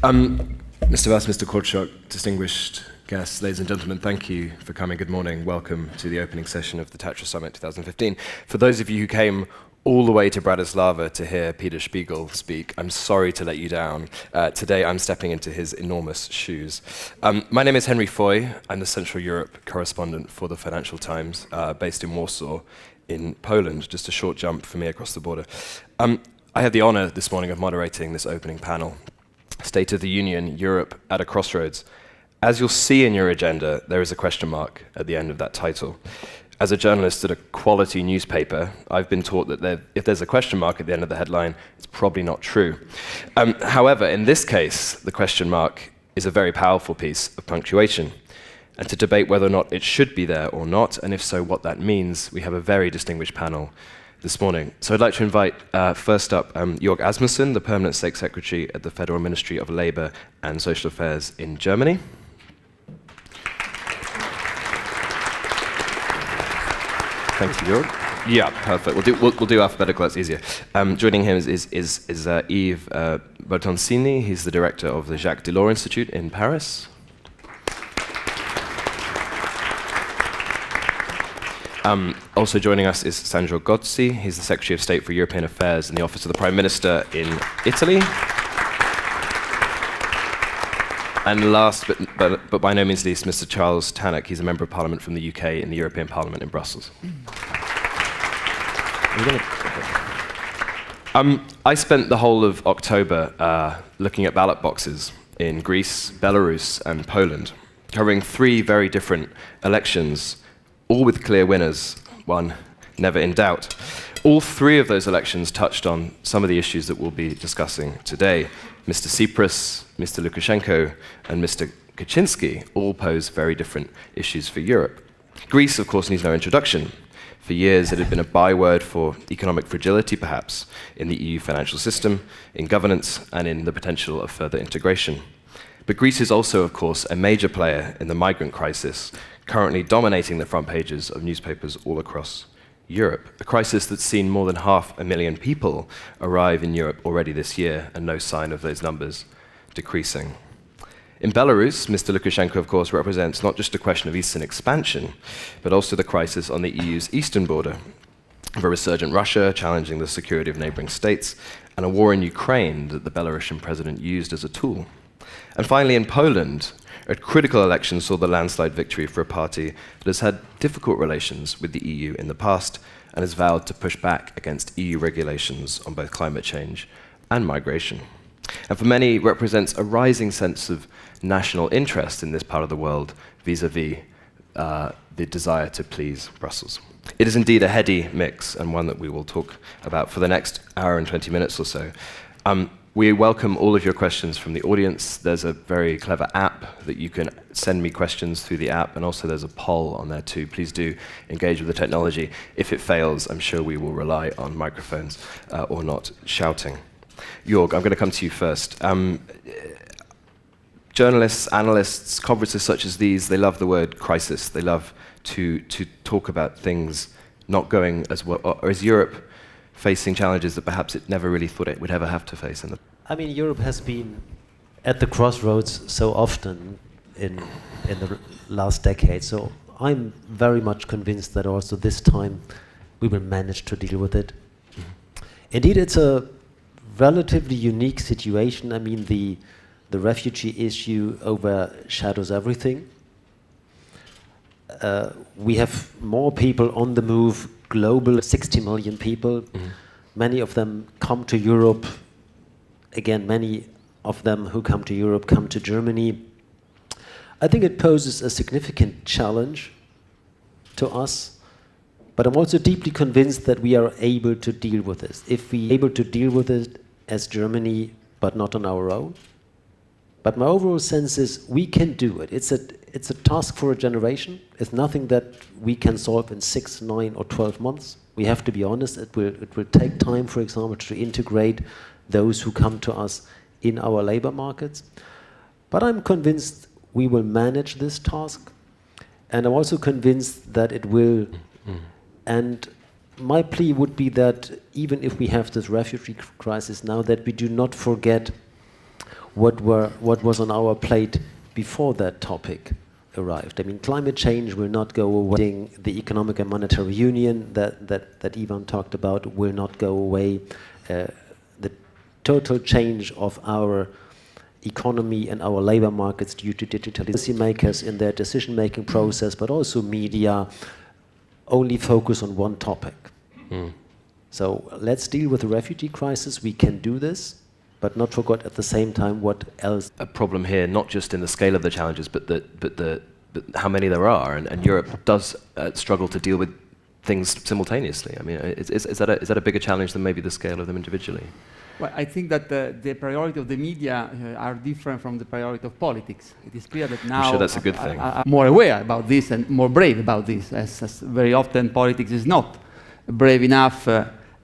Mr. Vass, Mr. Korczak, distinguished guests, ladies and gentlemen, thank you for coming. Good morning. Welcome to the opening session of the Tatra Summit 2015. For those of you who came all the way to Bratislava to hear Peter Spiegel speak, I'm sorry to let you down. Today I'm stepping into his enormous shoes. My name is Henry Foy. I'm the Central Europe correspondent for the Financial Times, based in Warsaw, in Poland, just a short jump for me across the border. I had the honor this morning of moderating this opening panel, State of the Union, Europe at a Crossroads. As you'll see in your agenda, there is a question mark at the end of that title. As a journalist at a quality newspaper, I've been taught that if there's a question mark at the end of the headline, it's probably not true. However, in this case, the question mark is a very powerful piece of punctuation. And to debate whether or not it should be there or not, and if so, what that means, we have a very distinguished panel this morning. So I'd like to invite, first up, Jörg Asmussen, the Permanent State Secretary at the Federal Ministry of Labour and Social Affairs in Germany. Thank you, Jörg. Yeah, perfect. We'll do alphabetical, that's easier. Joining him is Yves Bertoncini. He's the director of the Jacques Delors Institute in Paris. Also joining us is Sandro Gozi. He's the Secretary of State for European Affairs in the Office of the Prime Minister in Italy. And last but by no means least, Mr. Charles Tannock. He's a Member of Parliament from the UK in the European Parliament in Brussels. I spent the whole of October looking at ballot boxes in Greece, Belarus, and Poland, covering three very different elections, all with clear winners, one never in doubt. All three of those elections touched on some of the issues that we'll be discussing today. Mr. Tsipras, Mr. Lukashenko, and Mr. Kaczynski all pose very different issues for Europe. Greece, of course, needs no introduction. For years, it had been a byword for economic fragility, perhaps, in the EU financial system, in governance, and in the potential of further integration. But Greece is also, of course, a major player in the migrant crisis, currently dominating the front pages of newspapers all across Europe, a crisis that's seen more than 500,000 people arrive in Europe already this year, and no sign of those numbers decreasing. In Belarus, Mr. Lukashenko, of course, represents not just a question of eastern expansion, but also the crisis on the EU's eastern border, of a resurgent Russia challenging the security of neighboring states, and a war in Ukraine that the Belarusian president used as a tool. And finally, in Poland, a critical election saw the landslide victory for a party that has had difficult relations with the EU in the past and has vowed to push back against EU regulations on both climate change and migration. And for many, represents a rising sense of national interest in this part of the world vis-à-vis the desire to please Brussels. It is indeed a heady mix, and one that we will talk about for the next hour and 20 minutes or so. We welcome all of your questions from the audience. There's a very clever app that you can send me questions through the app, and also there's a poll on there too. Please do engage with the technology. If it fails, I'm sure we will rely on microphones or not shouting. Jörg, I'm going to come to you first. Journalists, analysts, conferences such as these, they love the word crisis. They love to talk about things not going as well, or is Europe facing challenges that perhaps it never really thought it would ever have to face? I mean, Europe has been at the crossroads so often in the last decade, so I'm very much convinced that also this time we will manage to deal with it. Mm-hmm. Indeed, it's a relatively unique situation. I mean, the refugee issue overshadows everything. We have more people on the move, global, 60 million people. Mm-hmm. Many of them come to Europe. Again, many of them who come to Europe come to Germany. I think it poses a significant challenge to us, but I'm also deeply convinced that we are able to deal with this. If we are able to deal with it as Germany, but not on our own. But my overall sense is we can do it. It's a task for a generation. It's nothing that we can solve in 6, 9, or 12 months. We have to be honest. It will take time, for example, to integrate those who come to us in our labor markets. But I'm convinced we will manage this task. And I'm also convinced that it will. And my plea would be that even if we have this refugee crisis now, that we do not forget what was on our plate before that topic arrived. I mean, climate change will not go away. The economic and monetary union that Ivan talked about will not go away. The total change of our economy and our labor markets due to digitalization, policymakers in their decision-making process, but also media, only focus on one topic. So let's deal with the refugee crisis. We can do this, but not forget at the same time what else. A problem here, not just in the scale of the challenges, but how many there are, and Europe does struggle to deal with things simultaneously. I mean, is that a bigger challenge than maybe the scale of them individually? Well, I think that the priority of the media are different from the priority of politics. It is clear that now I'm sure that's a good thing. are more aware about this and more brave about this, as very often politics is not brave enough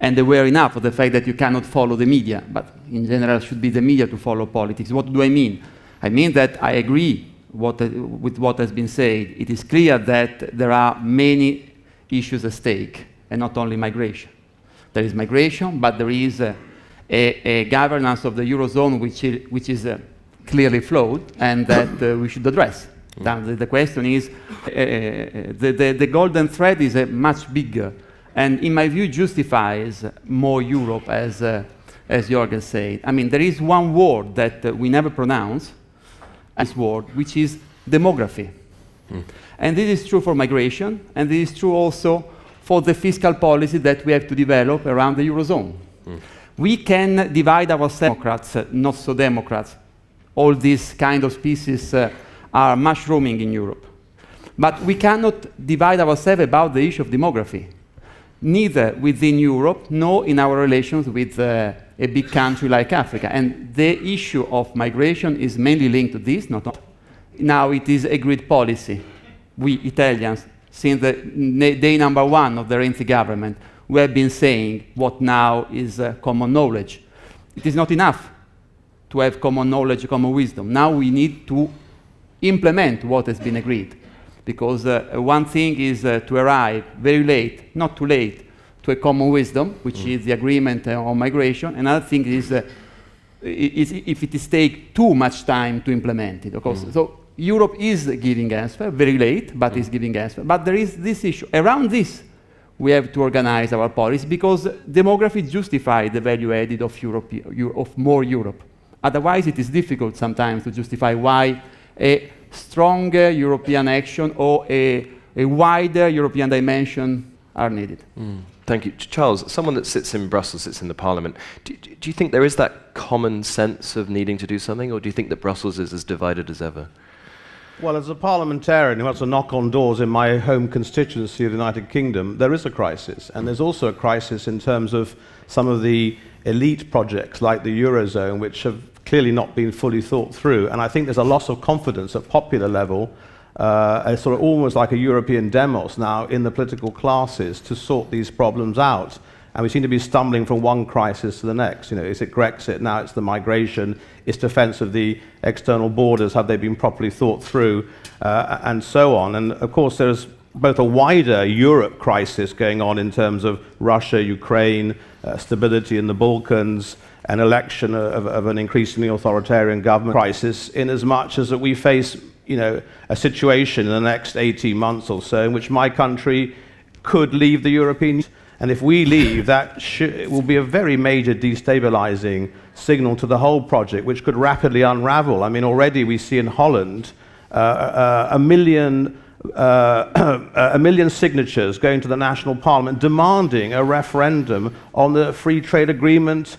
and aware enough of the fact that you cannot follow the media. But in general, it should be the media to follow politics. What do I mean? I mean that I agree with what has been said. It is clear that there are many issues at stake, and not only migration. There is migration, but there is a governance of the Eurozone which is clearly flawed, and that we should address. The question is, the golden thread is much bigger, and in my view justifies more Europe, as Jörg has said. I mean, there is one word that we never pronounce, this word, which is demography. And this is true for migration, and this is true also for the fiscal policy that we have to develop around the Eurozone. We can divide ourselves, Democrats, not so Democrats. All these kind of species are mushrooming in Europe. But we cannot divide ourselves about the issue of demography, neither within Europe nor in our relations with a big country like Africa. And the issue of migration is mainly linked to this. Now it is agreed policy. We Italians, since the day number one of the Renzi government, we have been saying what now is common knowledge. It is not enough to have common knowledge, common wisdom. Now we need to implement what has been agreed. Because one thing is to arrive very late, not too late, to a common wisdom, which is the agreement on migration. Another thing is if it is take too much time to implement it, of course. So Europe is giving answer, very late, but is giving answer. But there is this issue. Around this, we have to organize our policy, because demography justifies the value added of Europe, of more Europe. Otherwise, it is difficult sometimes to justify why a stronger European action or a wider European dimension are needed. Thank you. Charles, someone that sits in Brussels, sits in the Parliament, do you think there is that common sense of needing to do something, or do you think that Brussels is as divided as ever? Well, as a parliamentarian who has to knock on doors in my home constituency of the United Kingdom, there is a crisis. And there's also a crisis in terms of some of the elite projects like the Eurozone, which have clearly not been fully thought through. And I think there's a loss of confidence at popular level, a sort of almost like a European demos now in the political classes to sort these problems out. And we seem to be stumbling from one crisis to the next. You know, is it Brexit? Now it's the migration. It's defense of the external borders. Have they been properly thought through? And so on. And of course, there's both a wider Europe crisis going on in terms of Russia, Ukraine, stability in the Balkans, an election of an increasingly authoritarian government crisis, in as much as that we face, you know, a situation in the next 18 months or so in which my country could leave the European Union. And if we leave, that it will be a very major destabilizing signal to the whole project, which could rapidly unravel. I mean, already we see in Holland a million signatures going to the national parliament demanding a referendum on the free trade agreement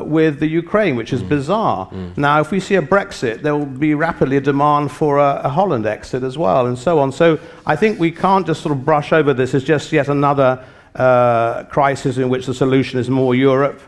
with the Ukraine, which is bizarre. Now, if we see a Brexit, there will be rapidly a demand for a Holland exit as well, and so on. So I think we can't just sort of brush over this as just yet another crisis in which the solution is more Europe,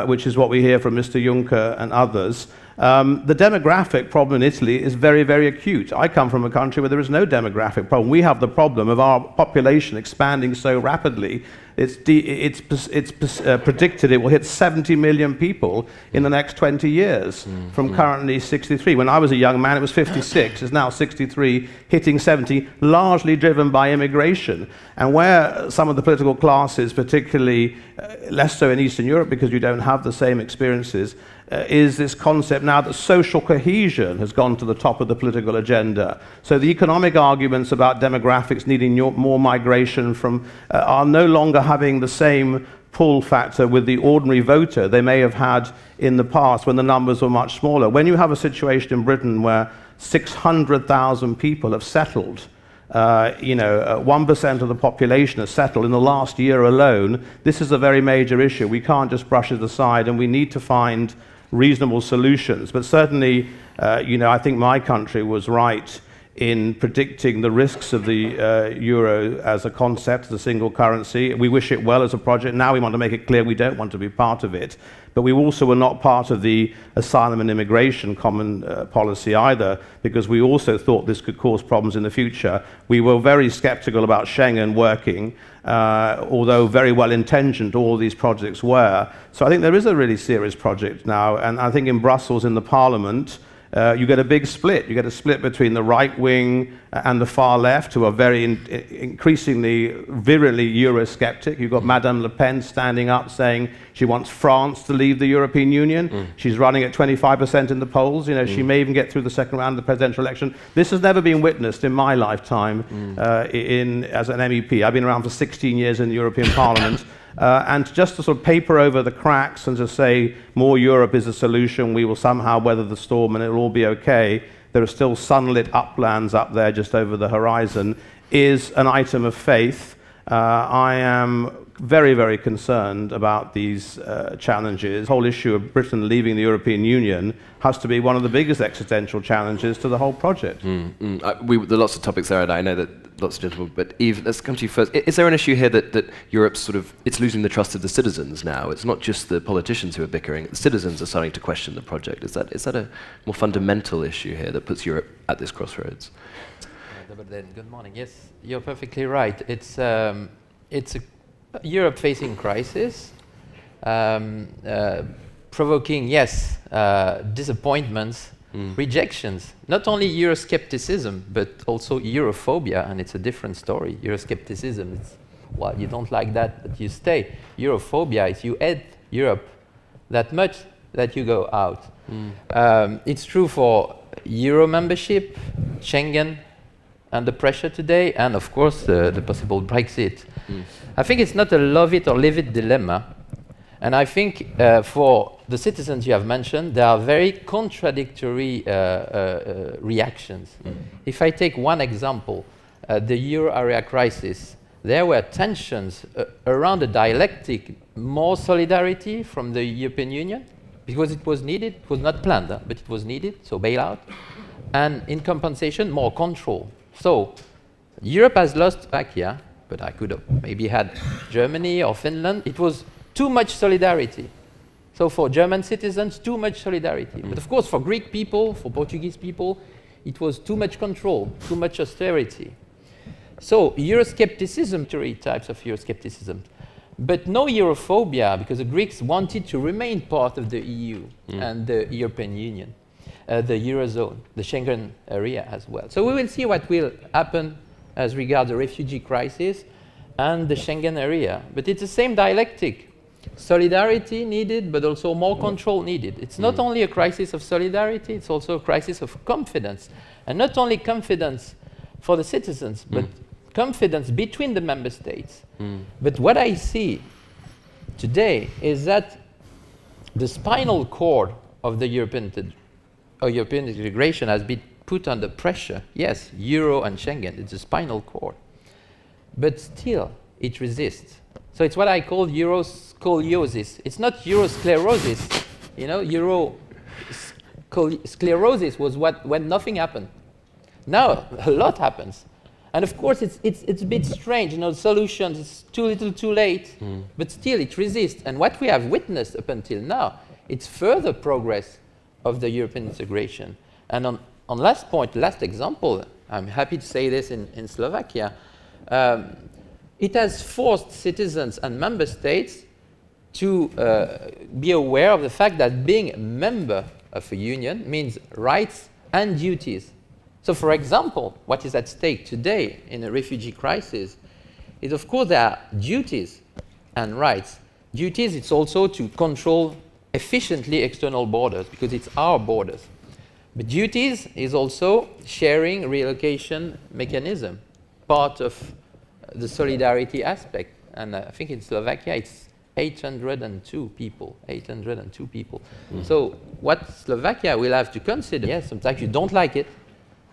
which is what we hear from Mr. Juncker and others. The demographic problem in Italy is very, very acute. I come from a country where there is no demographic problem. We have the problem of our population expanding so rapidly predicted it will hit 70 million people in the next 20 years, from currently 63. When I was a young man, it was 56. It's now 63, hitting 70, largely driven by immigration. And where some of the political classes, particularly less so in Eastern Europe because you don't have the same experiences, is this concept now that social cohesion has gone to the top of the political agenda. So the economic arguments about demographics needing more migration are no longer having the same pull factor with the ordinary voter they may have had in the past when the numbers were much smaller. When you have a situation in Britain where 600,000 people have settled, 1% of the population has settled in the last year alone, this is a very major issue. We can't just brush it aside, and we need to find reasonable solutions. But certainly, I think my country was right in predicting the risks of the euro as a concept, as a single currency. We wish it well as a project. Now we want to make it clear we don't want to be part of it. But we also were not part of the asylum and immigration common policy either, because we also thought this could cause problems in the future. We were very skeptical about Schengen working, although very well intentioned all these projects were. So I think there is a really serious project now, and I think in Brussels, in the Parliament, you get a big split. You get a split between the right wing and the far left, who are very increasingly virulently Eurosceptic. You've got Madame Le Pen standing up saying she wants France to leave the European Union. She's running at 25% in the polls. She may even get through the second round of the presidential election. This has never been witnessed in my lifetime as an MEP. I've been around for 16 years in the European Parliament. And just to sort of paper over the cracks and to say more Europe is a solution, we will somehow weather the storm and it'll all be okay, there are still sunlit uplands up there just over the horizon, is an item of faith. I am very, very concerned about these challenges. The whole issue of Britain leaving the European Union has to be one of the biggest existential challenges to the whole project. There are lots of topics there, and I know that lots of gentlemen, but Yves, let's come to you first. Is there an issue here that Europe's it's losing the trust of the citizens now? It's not just the politicians who are bickering, the citizens are starting to question the project. Is that a more fundamental issue here that puts Europe at this crossroads? Good morning. Yes, you're perfectly right. It's a Europe facing crisis, provoking, yes, disappointments, rejections, not only Euroscepticism, but also Europhobia, and it's a different story. Euroscepticism, you don't like that, but you stay. Europhobia is you hate Europe that much that you go out. It's true for Euro membership, Schengen, and the pressure today, and of course the possible Brexit. I think it's not a love it or leave it dilemma. And I think for the citizens you have mentioned, there are very contradictory reactions. If I take one example, the euro area crisis, there were tensions around the dialectic, more solidarity from the European Union, because it was needed. It was not planned, but it was needed, so bailout. And in compensation, more control. So Europe has lost Slovakia, but I could have maybe had Germany or Finland. It was too much solidarity. So for German citizens, too much solidarity. But of course, for Greek people, for Portuguese people, it was too much control, too much austerity. So Euroscepticism, three types of Euroscepticism. But no Europhobia, because the Greeks wanted to remain part of the EU and the European Union, the Eurozone, the Schengen area as well. So we will see what will happen as regards the refugee crisis and the Schengen area. But it's the same dialectic. Solidarity needed, but also more control needed. It's not only a crisis of solidarity, it's also a crisis of confidence. And not only confidence for the citizens, but confidence between the member states. But what I see today is that the spinal cord of the European integration has been put under pressure. Yes, Euro and Schengen, it's a spinal cord. But still, it resists. So it's what I call Euroscoliosis. It's not Eurosclerosis. Eurosclerosis was when nothing happened. Now, a lot happens. And of course, it's a bit strange. Solutions, it's too little, too late. But still, it resists. And what we have witnessed up until now, it's further progress of the European integration. And on last point, last example, I'm happy to say this in Slovakia, it has forced citizens and member states to be aware of the fact that being a member of a union means rights and duties. So, for example, what is at stake today in a refugee crisis is, of course, there are duties and rights. Duties, it's also to control efficiently external borders, because it's our borders. But duties is also sharing relocation mechanism, part of the solidarity aspect. And I think in Slovakia, it's 802 people. 802 people. So what Slovakia will have to consider, yes, sometimes you don't like it,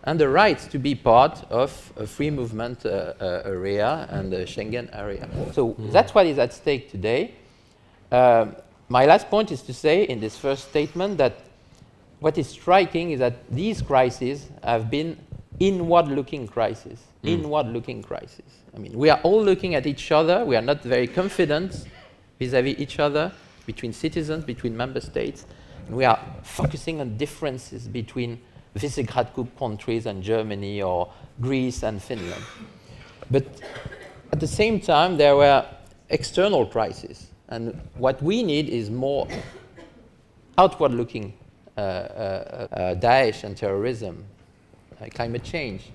and the rights to be part of a free movement area and the Schengen area. So that's what is at stake today. My last point is to say in this first statement that what is striking is that these crises have been inward-looking crises. Inward-looking crises. I mean, we are all looking at each other. We are not very confident vis-à-vis each other, between citizens, between member states. And we are focusing on differences between Visegrad Group countries and Germany, or Greece and Finland. But at the same time, there were external crises. And what we need is more outward-looking Daesh and terrorism, climate change,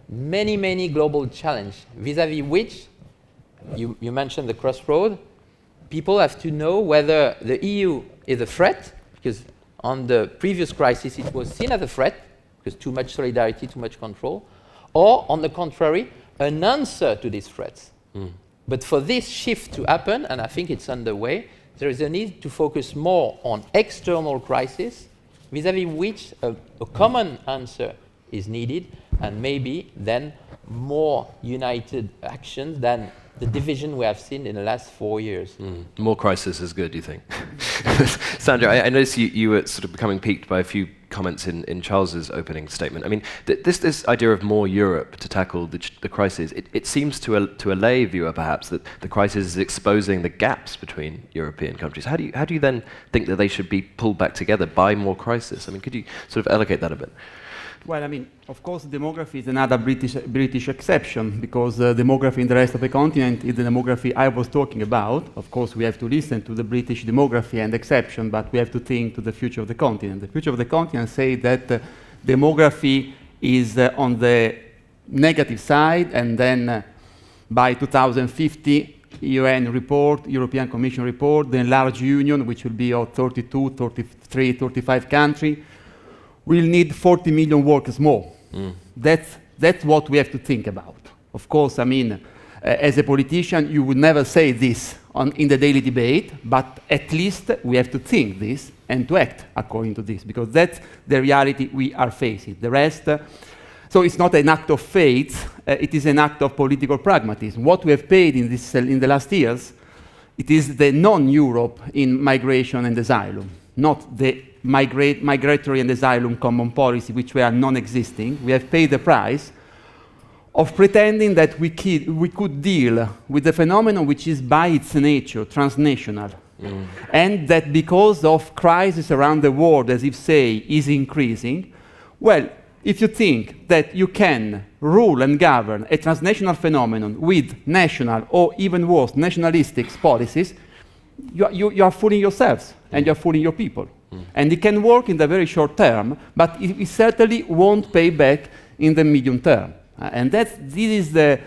many global challenges, vis-à-vis which, you mentioned the crossroad, people have to know whether the EU is a threat, because on the previous crisis it was seen as a threat, because too much solidarity, too much control, or on the contrary, an answer to these threats. But for this shift to happen, and I think it's underway, there is a need to focus more on external crises, vis-à-vis which a common answer is needed, and maybe then more united actions than the division we have seen in the last 4 years. More crisis is good, do you think? Sandro, I noticed you were sort of becoming piqued by a few comments in Charles's opening statement. I mean, this idea of more Europe to tackle the crisis, it seems to a lay viewer perhaps that the crisis is exposing the gaps between European countries. How do you then think that they should be pulled back together by more crisis? I mean, could you sort of allocate that a bit? Well, I mean, of course, demography is another British exception, because demography in the rest of the continent is the demography I was talking about. Of course, we have to listen to the British demography and exception, but we have to think to the future of the continent. The future of the continent say that demography is on the negative side, and then by 2050, UN report, European Commission report, the enlarged union, which will be of 32, 33, 35 countries, we'll need 40 million workers more. That's what we have to think about. Of course, I mean, as a politician, you would never say this in the daily debate, but at least we have to think this and to act according to this, because that's the reality we are facing. The rest, so it's not an act of faith, it is an act of political pragmatism. What we have paid in the last years, it is the non-Europe in migration and asylum, not the migratory and asylum common policy, which were non-existing. We have paid the price of pretending that we could deal with the phenomenon which is by its nature transnational, and that because of crisis around the world, as if say, is increasing. Well, if you think that you can rule and govern a transnational phenomenon with national, or even worse, nationalistic policies, you are fooling yourselves and you are fooling your people. And it can work in the very short term, but it certainly won't pay back in the medium term. And this is the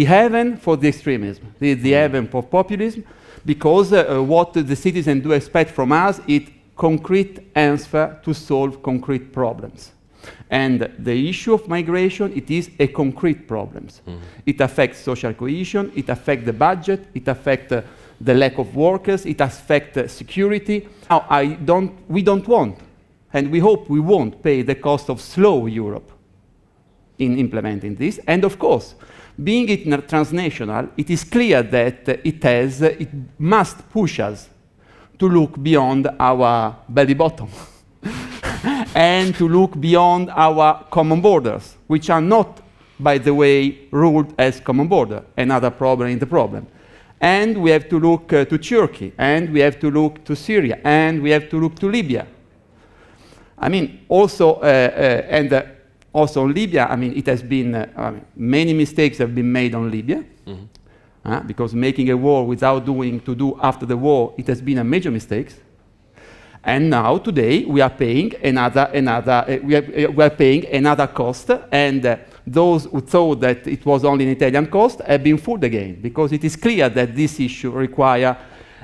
heaven for the extremism. This is the heaven for populism, because what the citizens do expect from us is concrete answer to solve concrete problems. And the issue of migration, it is a concrete problem. It affects social cohesion, it affects the budget, it affects the lack of workers, it affects security. Now, we don't want, and we hope we won't pay the cost of slow Europe in implementing this. And of course, being it transnational, it is clear that it must push us to look beyond our belly bottom and to look beyond our common borders, which are not, by the way, ruled as common border, another problem in the problem. And we have to look to Turkey, and we have to look to Syria, and we have to look to Libya. I mean, also, Also on Libya, I mean, it has been, many mistakes have been made on Libya, because making a war without doing to do after the war, it has been a major mistake. And now, today, we are paying we are paying another cost, and those who thought that it was only an Italian cost have been fooled again, because it is clear that this issue requires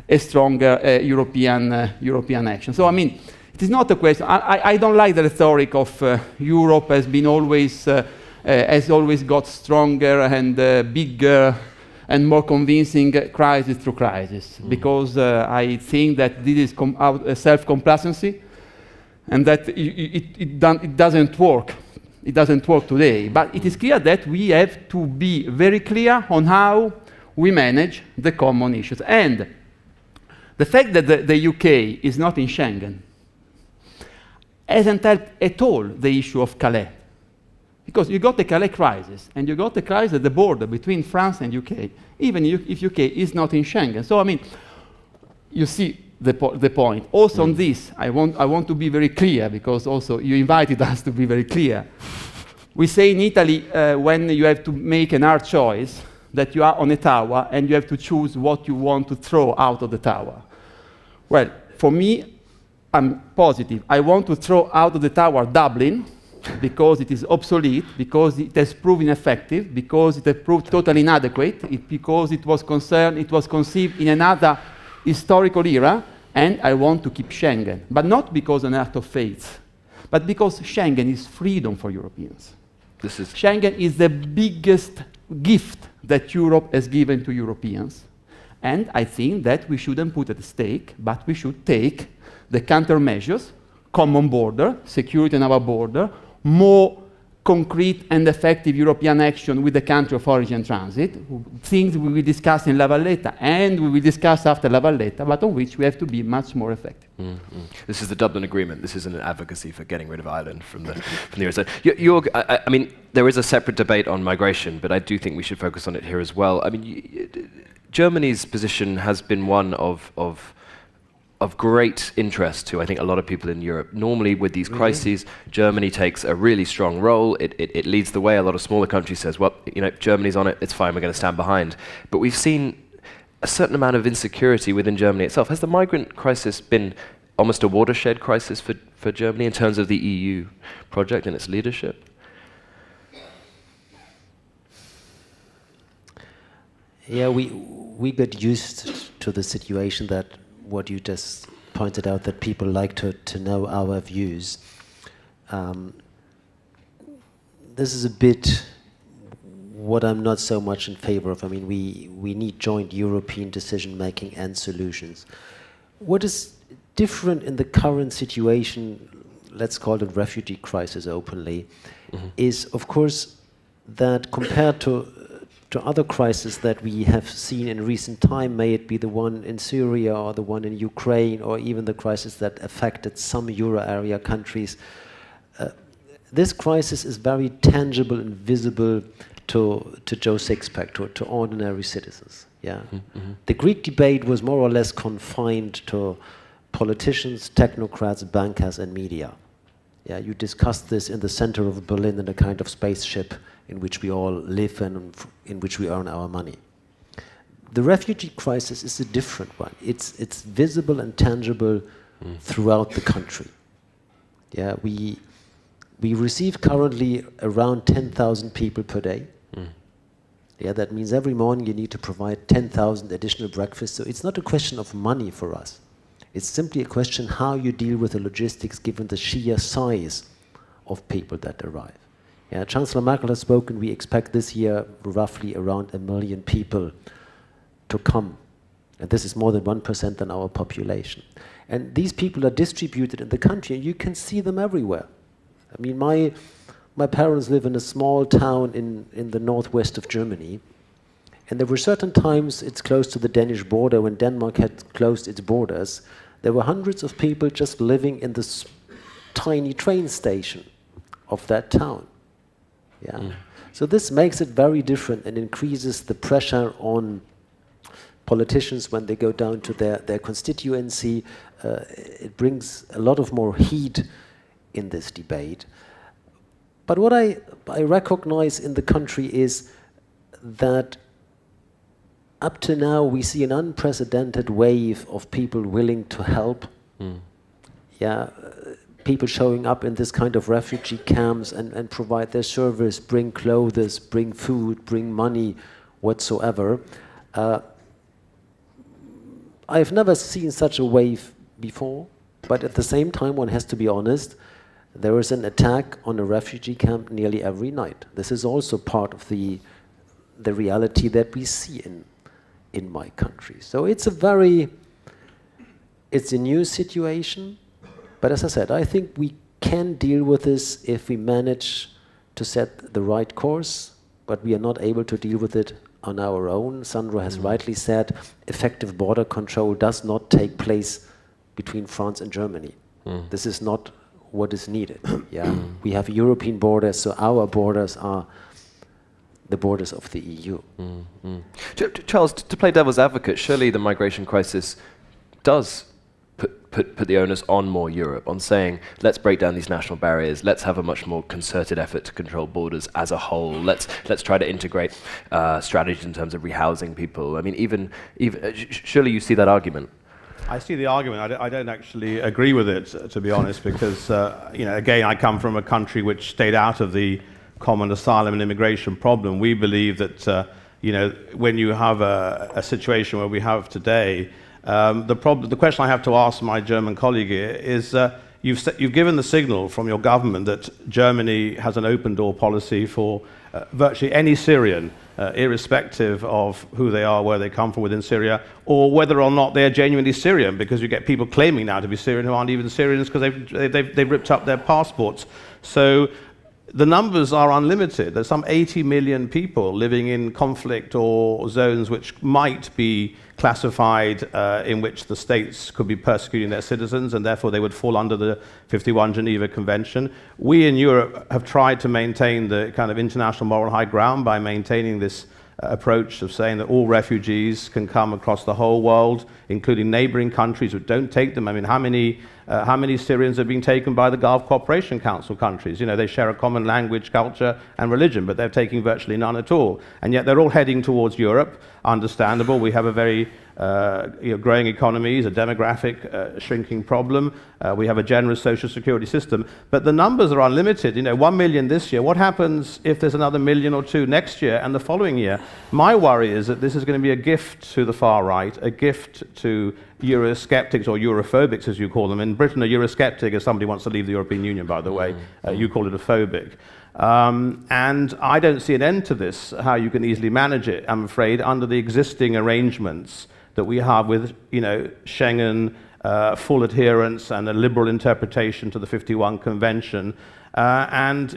a stronger European action. So, I mean, it is not a question. I don't like the rhetoric of Europe has been always has always got stronger and bigger and more convincing crisis through crisis, because I think that this is self-complacency, and that it doesn't work. It doesn't work today. But it is clear that we have to be very clear on how we manage the common issues. And the fact that the UK is not in Schengen hasn't helped at all the issue of Calais. Because you got the Calais crisis, and you got the crisis at the border between France and UK, even if UK is not in Schengen. So, I mean, you see the point. Also on this, I want to be very clear, because also you invited us to be very clear. We say in Italy, when you have to make an hard choice, that you are on a tower, and you have to choose what you want to throw out of the tower. Well, for me, I'm positive. I want to throw out of the tower Dublin, because it is obsolete, because it has proven ineffective, because it has proved totally inadequate, because it was conceived in another historical era, and I want to keep Schengen. But not because of an act of faith, but because Schengen is freedom for Europeans. Schengen is the biggest gift that Europe has given to Europeans. And I think that we shouldn't put at stake, but we should take the countermeasures, common border, security on our border, more concrete and effective European action with the country of origin and transit, things we will discuss in La Valletta, and we will discuss after La Valletta, but on which we have to be much more effective. This is the Dublin Agreement. This isn't an advocacy for getting rid of Ireland from the Eurozone. I mean, there is a separate debate on migration, but I do think we should focus on it here as well. I mean, Germany's position has been one of great interest to, I think, a lot of people in Europe. Normally, with these crises, Germany takes a really strong role. It leads the way. A lot of smaller countries says, well, you know, Germany's on it, it's fine, we're going to stand behind. But we've seen a certain amount of insecurity within Germany itself. Has the migrant crisis been almost a watershed crisis for Germany in terms of the EU project and its leadership? Yeah, we got used to the situation that what you just pointed out, that people like to know our views. This is a bit what I'm not so much in favor of. I mean, we need joint European decision-making and solutions. What is different in the current situation, let's call it refugee crisis openly, is, of course, that compared to other crises that we have seen in recent time, may it be the one in Syria or the one in Ukraine or even the crisis that affected some Euro area countries, this crisis is very tangible and visible to Joe Sixpack, to ordinary citizens. Yeah, The Greek debate was more or less confined to politicians, technocrats, bankers, and media. Yeah, you discussed this in the center of Berlin in a kind of spaceship in which we all live and in which we earn our money. The refugee crisis is a different one. It's visible and tangible throughout the country. Yeah, we receive currently around 10,000 people per day. Yeah, that means every morning you need to provide 10,000 additional breakfasts. So it's not a question of money for us. It's simply a question how you deal with the logistics given the sheer size of people that arrive. Yeah, Chancellor Merkel has spoken. We expect this year roughly around 1 million people to come. And this is more than 1% than our population. And these people are distributed in the country, and you can see them everywhere. I mean, my parents live in a small town in the northwest of Germany. And there were certain times, it's close to the Danish border, when Denmark had closed its borders, there were hundreds of people just living in this tiny train station of that town. Yeah. So this makes it very different and increases the pressure on politicians when they go down to their constituency. It brings a lot of more heat in this debate. But what I recognize in the country is that up to now we see an unprecedented wave of people willing to help. People showing up in this kind of refugee camps and provide their service, bring clothes, bring food, bring money, whatsoever. I've never seen such a wave before, but at the same time, one has to be honest, there is an attack on a refugee camp nearly every night. This is also part of the reality that we see in my country. So it's a new situation, but as I said, I think we can deal with this if we manage to set the right course, but we are not able to deal with it on our own. Sandro has rightly said, effective border control does not take place between France and Germany. This is not what is needed. We have European borders, so our borders are the borders of the EU. Charles, to play devil's advocate, surely the migration crisis does put the onus on more Europe, on saying, let's break down these national barriers, let's have a much more concerted effort to control borders as a whole, let's try to integrate strategies in terms of rehousing people. I mean, even surely you see that argument. I see the argument. I don't actually agree with it, to be honest, because, again, I come from a country which stayed out of the common asylum and immigration problem. We believe that, when you have a situation where we have today, the question I have to ask my German colleague here is, you've given the signal from your government that Germany has an open door policy for virtually any Syrian, irrespective of who they are, where they come from within Syria, or whether or not they're genuinely Syrian, because you get people claiming now to be Syrian who aren't even Syrians because they've ripped up their passports. So the numbers are unlimited. There's some 80 million people living in conflict or zones which might be classified in which the states could be persecuting their citizens, and therefore they would fall under the 51 Geneva Convention. We in Europe have tried to maintain the kind of international moral high ground by maintaining this approach of saying that all refugees can come across the whole world, including neighboring countries which don't take them. I mean, how many Syrians have been taken by the Gulf Cooperation Council countries? They share a common language, culture, and religion, but they're taking virtually none at all. And yet they're all heading towards Europe. Understandable. We have a very growing economies, a demographic shrinking problem. We have a generous social security system. But the numbers are unlimited. 1 million this year. What happens if there's another 1 million or 2 next year and the following year? My worry is that this is going to be a gift to the far right, a gift to Eurosceptics or Europhobics, as you call them. In Britain, a Eurosceptic is somebody who wants to leave the European Union, by the way. You call it a phobic. And I don't see an end to this, how you can easily manage it, I'm afraid, under the existing arrangements that we have with, Schengen, full adherence and a liberal interpretation to the 51 Convention, and,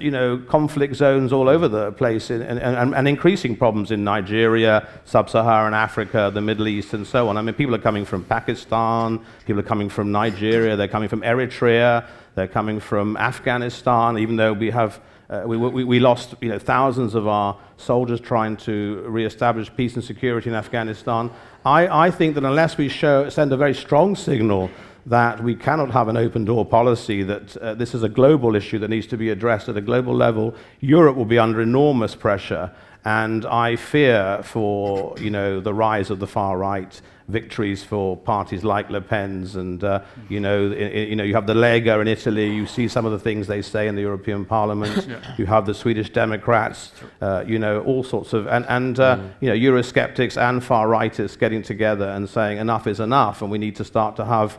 conflict zones all over the place and increasing problems in Nigeria, Sub-Saharan Africa, the Middle East, and so on. I mean, people are coming from Pakistan, people are coming from Nigeria, they're coming from Eritrea, they're coming from Afghanistan, even though we have we lost thousands of our soldiers trying to re-establish peace and security in Afghanistan. I think that unless we send a very strong signal that we cannot have an open door policy, that this is a global issue that needs to be addressed at a global level, Europe will be under enormous pressure. And I fear for the rise of the far right, victories for parties like Le Pen's, and you have the Lega in Italy. You see some of the things they say in the European Parliament. You have the Swedish Democrats. All sorts of Eurosceptics and far rightists getting together and saying enough is enough, and we need to start to have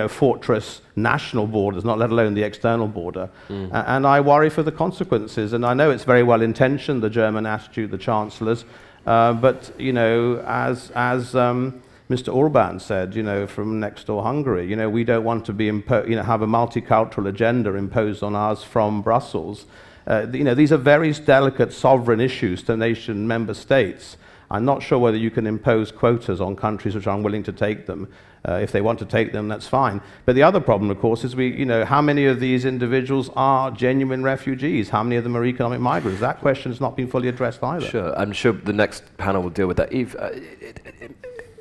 fortress national borders, not let alone the external border. And I worry for the consequences. And I know it's very well intentioned, the German attitude, the chancellors, but as Mr. Orban said, from next door Hungary, we don't want to be have a multicultural agenda imposed on us from Brussels. These are very delicate sovereign issues to nation member states. I'm not sure whether you can impose quotas on countries which are unwilling to take them. If they want to take them, that's fine. But the other problem, of course, is how many of these individuals are genuine refugees? How many of them are economic migrants? That question has not been fully addressed either. Sure, I'm sure the next panel will deal with that. Yves,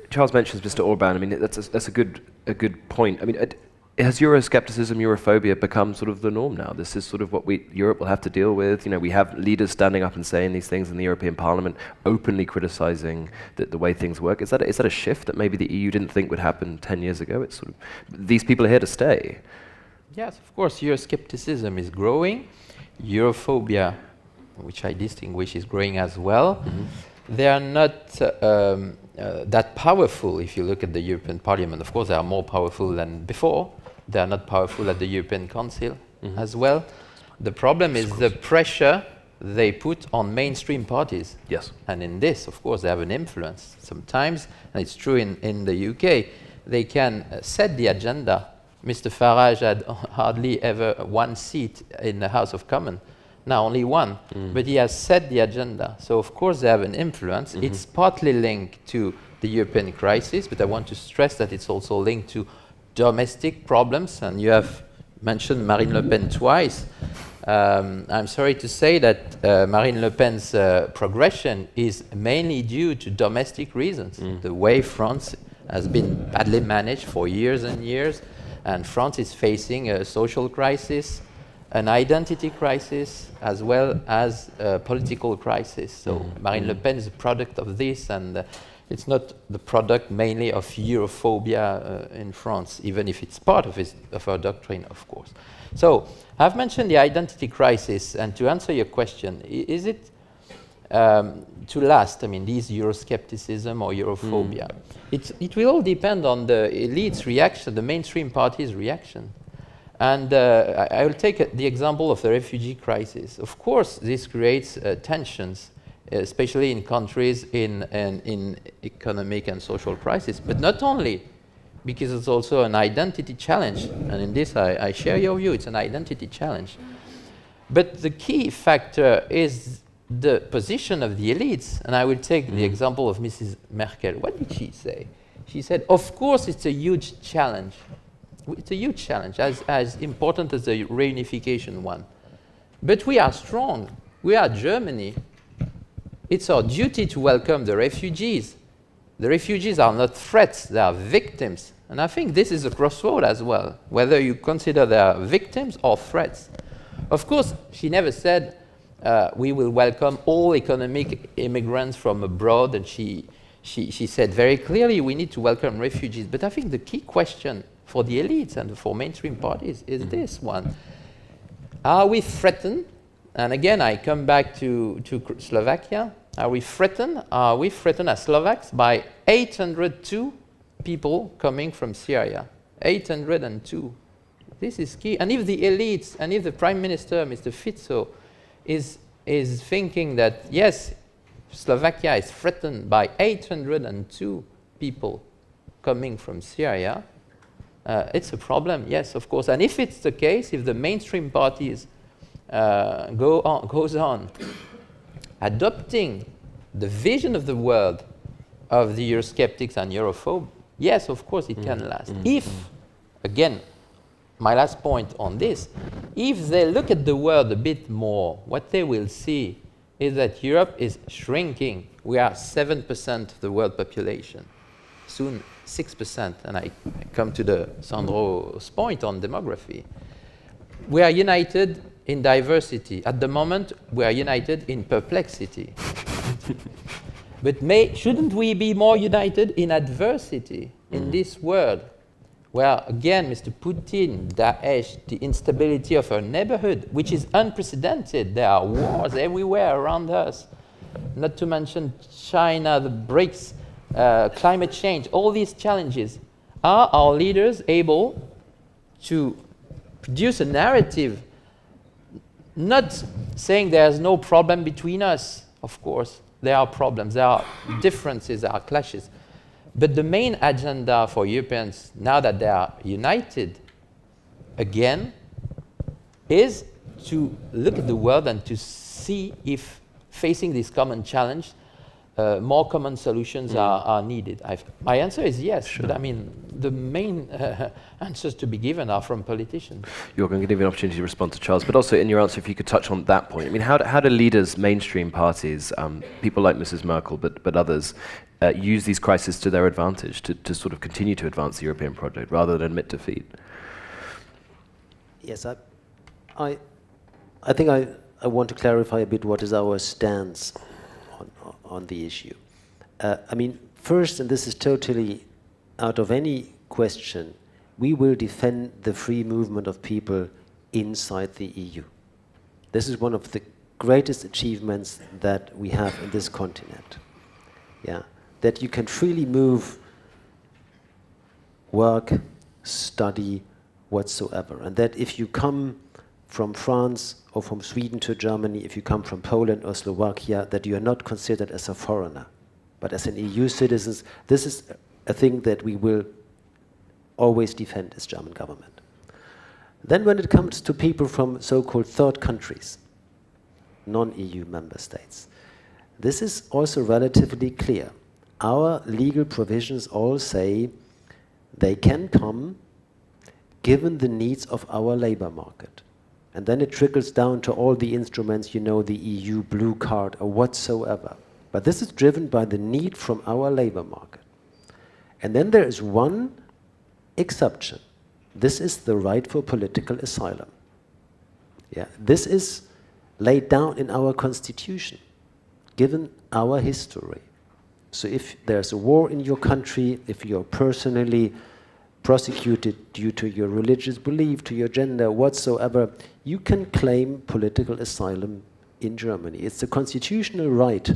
Charles mentions Mr. Orban. I mean, that's a good point. I mean, has Euroscepticism, Europhobia become sort of the norm now? This is sort of what Europe will have to deal with. You know, we have leaders standing up and saying these things in the European Parliament, openly criticizing the way things work. Is that a shift that maybe the EU didn't think would happen 10 years ago? It's sort of, these people are here to stay. Yes, of course, Euroscepticism is growing. Europhobia, which I distinguish, is growing as well. They are not that powerful if you look at the European Parliament. Of course, they are more powerful than before. They are not powerful at the European Council as well. The problem is the pressure they put on mainstream parties. Yes. And in this, of course, they have an influence sometimes, and it's true in the UK. They can set the agenda. Mr. Farage had hardly ever one seat in the House of Commons. Now only one, but he has set the agenda. So of course they have an influence. It's partly linked to the European crisis, but I want to stress that it's also linked to domestic problems, and you have mentioned Marine Le Pen twice. I'm sorry to say that Marine Le Pen's progression is mainly due to domestic reasons. The way France has been badly managed for years and years, and France is facing a social crisis, an identity crisis, as well as a political crisis. So Marine Le Pen is a product of this, and it's not the product mainly of Europhobia in France, even if it's part of her doctrine, of course. So I've mentioned the identity crisis, and to answer your question, is it to last? I mean, these Euroscepticism or Europhobia? It will all depend on the elite's reaction, the mainstream party's reaction. And I will take the example of the refugee crisis. Of course, this creates tensions, especially in countries in economic and social crisis, but not only, because it's also an identity challenge. And in this, I share your view, it's an identity challenge. But the key factor is the position of the elites. And I will take the example of Mrs. Merkel. What did she say? She said, of course, it's a huge challenge. It's a huge challenge, as important as the reunification one. But we are strong. We are Germany. It's our duty to welcome the refugees. The refugees are not threats, they are victims. And I think this is a crossroad as well, whether you consider they are victims or threats. Of course, she never said we will welcome all economic immigrants from abroad, and she said very clearly we need to welcome refugees. But I think the key question for the elites and for mainstream parties is this one. Are we threatened? And again, I come back to Slovakia. Are we threatened? Are we threatened as Slovaks by 802 people coming from Syria? 802. This is key. And if the elites, and if the Prime Minister, Mr. Fico, is thinking that, yes, Slovakia is threatened by 802 people coming from Syria, it's a problem, yes, of course. And if it's the case, if the mainstream parties goes on adopting the vision of the world of the Eurosceptics and Europhobes, yes, of course, it can last. If, again, my last point on this, if they look at the world a bit more, what they will see is that Europe is shrinking. We are 7% of the world population. Soon 6%, and I come to the Sandro's point on demography. We are united in diversity. At the moment, we are united in perplexity. But shouldn't we be more united in adversity in this world, where, again, Mr. Putin, Daesh, the instability of our neighborhood, which is unprecedented. There are wars everywhere around us, not to mention China, the BRICS, climate change, all these challenges. Are our leaders able to produce a narrative, not saying there's no problem between us? Of course, there are problems, there are differences, there are clashes. But the main agenda for Europeans, now that they are united again, is to look at the world and to see if, facing this common challenge, more common solutions are needed. My answer is yes, but I mean, the main answers to be given are from politicians. You're going to give you an opportunity to respond to Charles, but also in your answer, if you could touch on that point. I mean, how do leaders, mainstream parties, people like Mrs. Merkel, but others, use these crises to their advantage, to sort of continue to advance the European project rather than admit defeat? Yes, I think I want to clarify a bit what is our stance on the issue. I mean, first, and this is totally out of any question, we will defend the free movement of people inside the EU. This is one of the greatest achievements that we have in this continent. Yeah, that you can freely move, work, study, whatsoever. And that if you come from France or from Sweden to Germany, if you come from Poland or Slovakia, that you are not considered as a foreigner, but as an EU citizen. This is a thing that we will always defend as German government. Then when it comes to people from so-called third countries, non-EU member states, this is also relatively clear. Our legal provisions all say they can come given the needs of our labor market. And then it trickles down to all the instruments, you know, the EU blue card or whatsoever. But this is driven by the need from our labor market. And then there is one exception. This is the right for political asylum. Yeah, this is laid down in our constitution, given our history. So if there's a war in your country, if you're personally prosecuted due to your religious belief, to your gender, whatsoever, you can claim political asylum in Germany. It's a constitutional right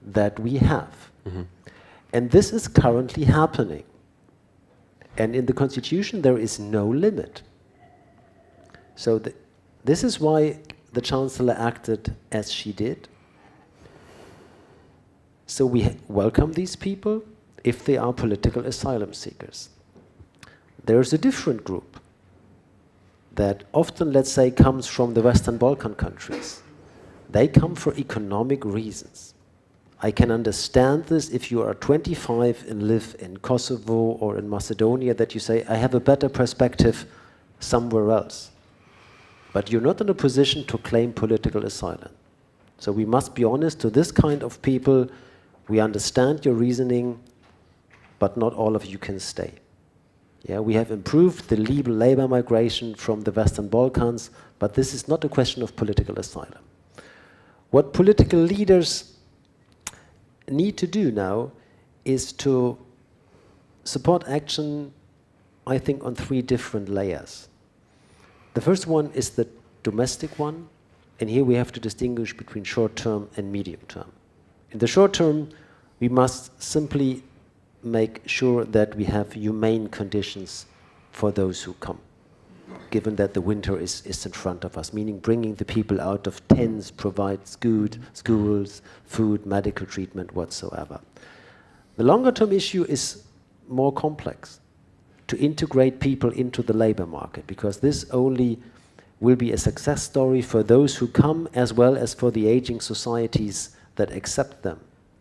that we have. Mm-hmm. And this is currently happening. And in the constitution, there is no limit. So this is why the Chancellor acted as she did. So we welcome these people if they are political asylum seekers. There's a different group that often, let's say, comes from the Western Balkan countries. They come for economic reasons. I can understand this if you are 25 and live in Kosovo or in Macedonia, that you say, I have a better perspective somewhere else. But you're not in a position to claim political asylum. So we must be honest to this kind of people. We understand your reasoning, but not all of you can stay. Yeah, we have improved the legal labor migration from the Western Balkans, but this is not a question of political asylum. What political leaders need to do now is to support action, I think, on 3 different layers. The first one is the domestic one, and here we have to distinguish between short-term and medium-term. In the short term, we must simply make sure that we have humane conditions for those who come, given that the winter is in front of us, meaning bringing the people out of tents, provides schools, food, medical treatment, whatsoever. The longer-term issue is more complex, to integrate people into the labor market, because this only will be a success story for those who come as well as for the aging societies that accept them,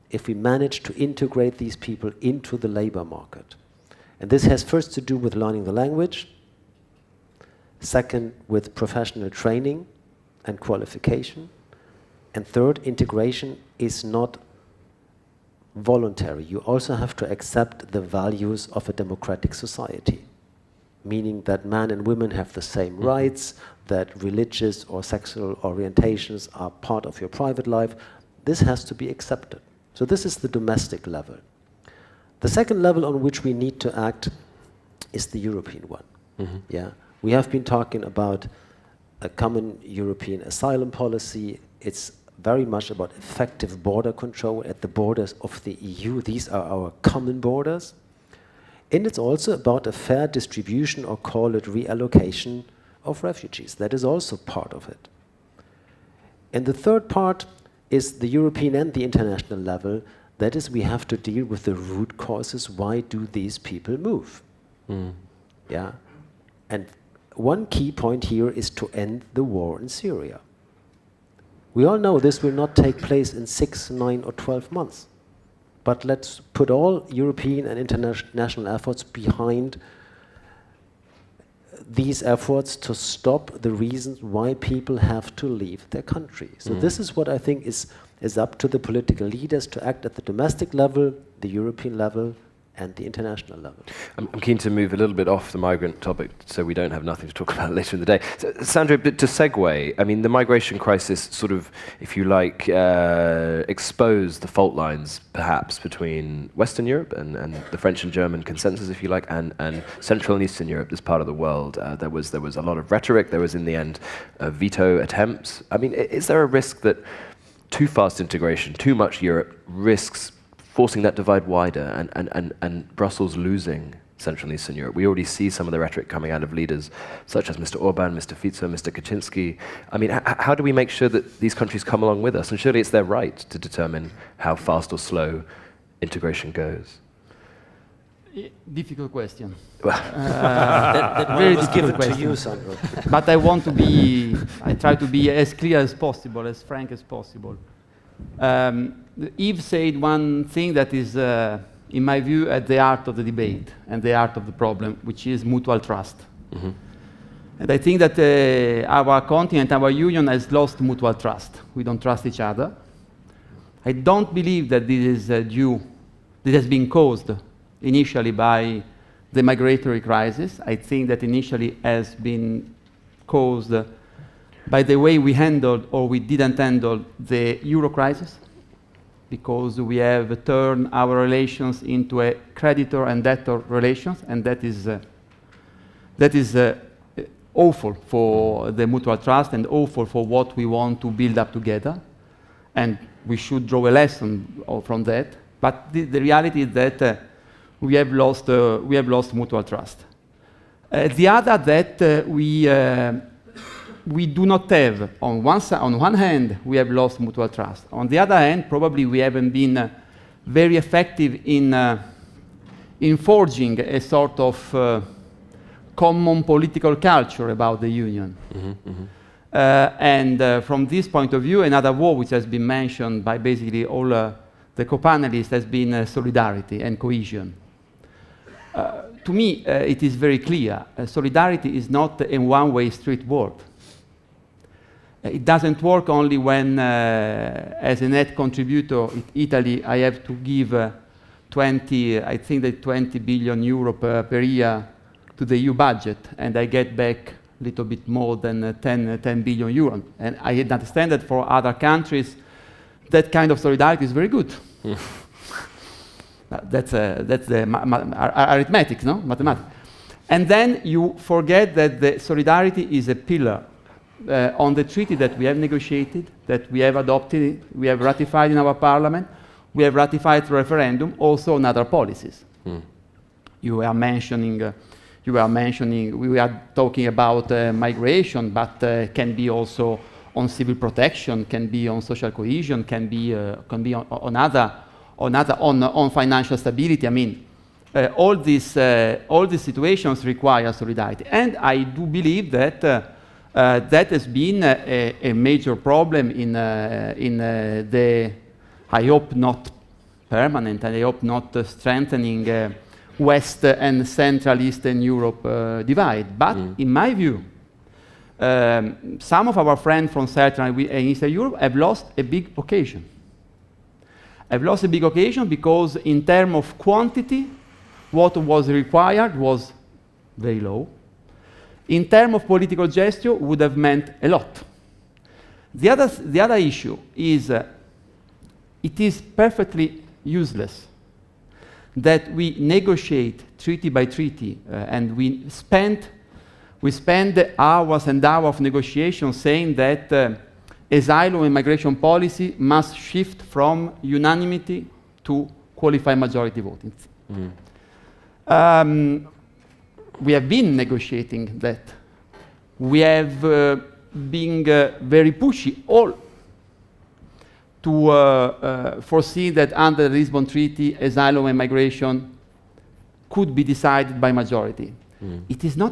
if we manage to integrate these people into the labor market. And this has first to do with learning the language, second, with professional training and qualification, and third, integration is not voluntary. You also have to accept the values of a democratic society, meaning that men and women have the same rights, that religious or sexual orientations are part of your private life. This has to be accepted. So this is the domestic level. The second level on which we need to act is the European one. Mm-hmm. Yeah, we have been talking about a common European asylum policy. It's very much about effective border control at the borders of the EU. These are our common borders. And it's also about a fair distribution, or call it reallocation, of refugees. That is also part of it. And the third part is the European and the international level. That is, we have to deal with the root causes. Why do these people move? Mm. Yeah. And one key point here is to end the war in Syria. We all know this will not take place in 6, 9, or 12 months. But let's put all European and international efforts behind these efforts to stop the reasons why people have to leave their country. So this is what I think is up to the political leaders to act at the domestic level, the European level, and the international level. I'm keen to move a little bit off the migrant topic so we don't have nothing to talk about later in the day. So, Sandro, to segue, I mean, the migration crisis sort of, if you like, exposed the fault lines, perhaps, between Western Europe and the French and German consensus, if you like, and Central and Eastern Europe, this part of the world. There was a lot of rhetoric. There was, in the end, veto attempts. I mean, is there a risk that too fast integration, too much Europe, risks forcing that divide wider and Brussels losing Central and Eastern Europe? We already see some of the rhetoric coming out of leaders such as Mr. Orban, Mr. Fico, Mr. Kaczynski. I mean, how do we make sure that these countries come along with us? And surely it's their right to determine how fast or slow integration goes. Difficult question. That very was difficult given to question. you, Sandro. But I try to be as clear as possible, as frank as possible. Yves said one thing that is, in my view, at the heart of the debate and the heart of the problem, which is mutual trust. Mm-hmm. And I think that our continent, our union has lost mutual trust. We don't trust each other. I don't believe that this is this has been caused initially by the migratory crisis. I think that initially has been caused by the way we handled or we didn't handle the euro crisis, because we have turned our relations into a creditor and debtor relations, and that is awful for the mutual trust and awful for what we want to build up together. And we should draw a lesson from that. But the reality is that we have lost mutual trust. The other that we do not have, on one hand, we have lost mutual trust. On the other hand, probably we haven't been very effective in forging a sort of common political culture about the union. Mm-hmm, mm-hmm. And from this point of view, another word which has been mentioned by basically all the co-panelists has been solidarity and cohesion. To me, it is very clear. Solidarity is not a one-way street word. It doesn't work only when, as a net contributor in Italy, I have to give 20 billion euro per year to the EU budget, and I get back a little bit more than 10 billion euro. And I understand that for other countries, that kind of solidarity is very good. That's the arithmetic, no? Mathematics. And then you forget that the solidarity is a pillar on the treaty that we have negotiated, that we have adopted, we have ratified in our parliament, we have ratified through referendum, also on other policies. We were talking about migration, but can be also on civil protection, can be on social cohesion, can be on financial stability. I mean, all these situations require solidarity, and I do believe that that has been a major problem in the, I hope not permanent, and I hope not strengthening West and Central Eastern Europe divide. But in my view, some of our friends from Central and Eastern Europe have lost a big occasion. I've lost a big occasion because in terms of quantity, what was required was very low. In terms of political gesture, would have meant a lot. The other issue is it is perfectly useless that we negotiate treaty by treaty and we spend hours and hours of negotiation saying that asylum and migration policy must shift from unanimity to qualified majority voting. We have been negotiating that. We have been very pushy all to foresee that under the Lisbon Treaty, asylum and migration could be decided by majority. It is not